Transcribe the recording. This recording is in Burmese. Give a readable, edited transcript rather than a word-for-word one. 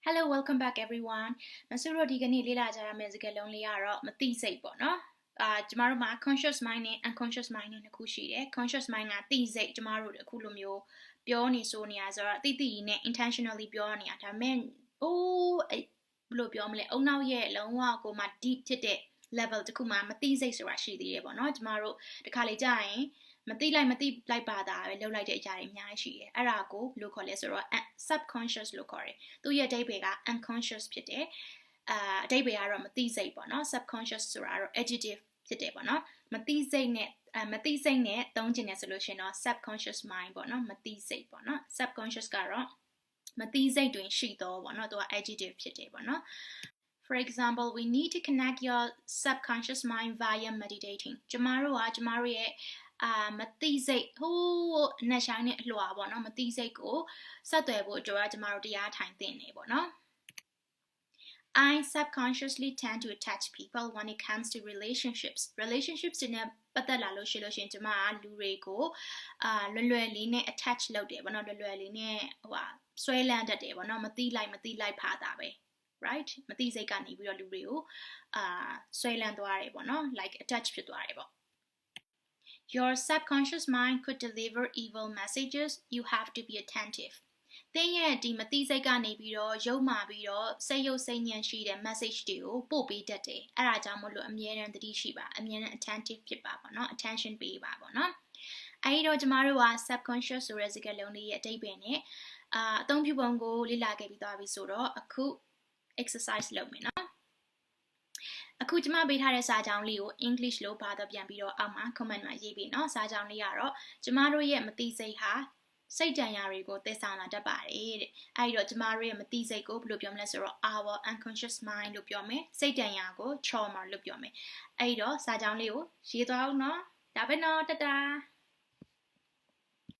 Hello, welcome back everyone. မဆူတို့ဒီကနေ့လေ့လာကြရမယ့်စကားလုံးလေးကတော့မသိစိတ်ပေါ့နော်။ကျမတို့မှာ conscious mind နဲ့ unconscious mind နဲ့နှစ်ခုရှိတယ် conscious mind ကသိစိတ်ကျမတို့အခုလိုမျိုးပြောနေဆိုနေရဆိုတော့သိသိနဲ့ intentionally ပြောနေတာဒါပေမဲ့ဘယ်လိုပြောမလဲအုံနောက်ရဲ့လုံးဝကိုမှ deep ဖြစ်တဲ့ level တခုမှမသိစိတ်ဆိုတာရှိသေးတယ်ပေါ့နော်။ကျမတို့တခါလေကြာရင်မသိလိုက်ပါတာပဲလုပ်လိုက်တဲ့အရာတွေအများကြီးရှိတယ်အဲ့ဒါကိုဘယ်လိုခေါ်လဲဆိုတော့ subconscious လို့ခေါ်တယ်သူရဲ့အဓိပ္ပာယ်က unconscious ဖြစ်တယ်အဓိပ္ပာယ်ကတော့မသိစိတ်ပေါ့နော် subconscious ဆိုတာတော့ adjective ဖြစ်တယ်ပေါ့နော်မသိစိတ်နဲ့သုံးချင်တယ်ဆိုလို့ရှိရင်တော့ subconscious mind ပေါ့နော်မသိစိတ်ပေါ့နော် subconscious ကတော့မသိစိတ်တွင်ရှိသောပေါ့နော်သူက adjective ဖြစ်တယ်ပေါ့နော်For example, we need to connect your subconscious mind via meditating. ကျမတို့ရဲ့မသိစိတ်နှက်ဆိုင်နဲ့အလွှာပေါ့နော်မသိစိတ်ကိုဆက်သွယ်ဖို့အတွက်ကျမတို့တရားထိုင်သင့်နေပေါ့နော် I subconsciously tend to attach people when it comes to relationships နဲ့ပတ်သက်လာလို့ရှိရင်ကျမကလူတွေကိုလွယ်လေးနဲ့ attach လုပ်တယ်ပေါ့နော်လွယ်လေးနဲ့ဆွဲလန်းတတ်တယ်ပေါ့နော်မသိလိုက်ဖာတာပဲ right မသိစိတ်ကနေပြီးတော့လူတွေကိုဆွဲလန်းသွားတယ်ပေါ့နော် like attach ဖြစ်သွားတယ်ပေါ့Your subconscious mind could deliver evil messages. You have to be attentive. သင်ရဲ့ဒီမသိစိတ်ကနေပြီးတော့ရုပ်မာပြီးတော့စိတ်ရုပ်စိတ်ညံရှိတဲ့ message တွေကိုပို့ပေးတတ်တယ်။အဲ့ဒါကြောင့်မို့လို့အမြဲတမ်းသတိရှိပါအမြဲတမ်း attentive ဖြစ်ပါပေါ့နော် attention ပေးပါပေါ့နော်။အဲ့ဒီတော့ကျမတို့က subconscious ဆိုတဲ့စကားလုံးလေးရဲ့အဓိပ္ပာယ်နဲ့အသုံးပြုပုံကိုလေ့လာခဲ့ပြီးသွားပြီဆိုတော့အခု exercise လုပ်မယ်နော်အခုကျမပေးထားတဲ့စာကြောင်းလေးကို English လို့ဘာသာပြန်ပြီးတော့အောက်မှာ comment မှာရေးပြီးเนาะစာကြောင်းလေးကတော့ကျမတို့ရဲ့မသိစိတ်ဟာစိတ်တန်ရာတွေကိုသယ်ဆောင်လာတတ်ပါတယ်တဲ့အဲဒီတော့ကျမတို့ရဲ့မသိစိတ်ကိုဘယ်လိုပြောမလဲဆိုတော့ our unconscious mind လို့ပြောမယ်စိတ်တန်ရာကို trauma လို့ပြောမယ်အဲဒီတော့စာကြောင်းလေးကိုရေးသွားအောင်เนาะဒါပဲเนาะတတာ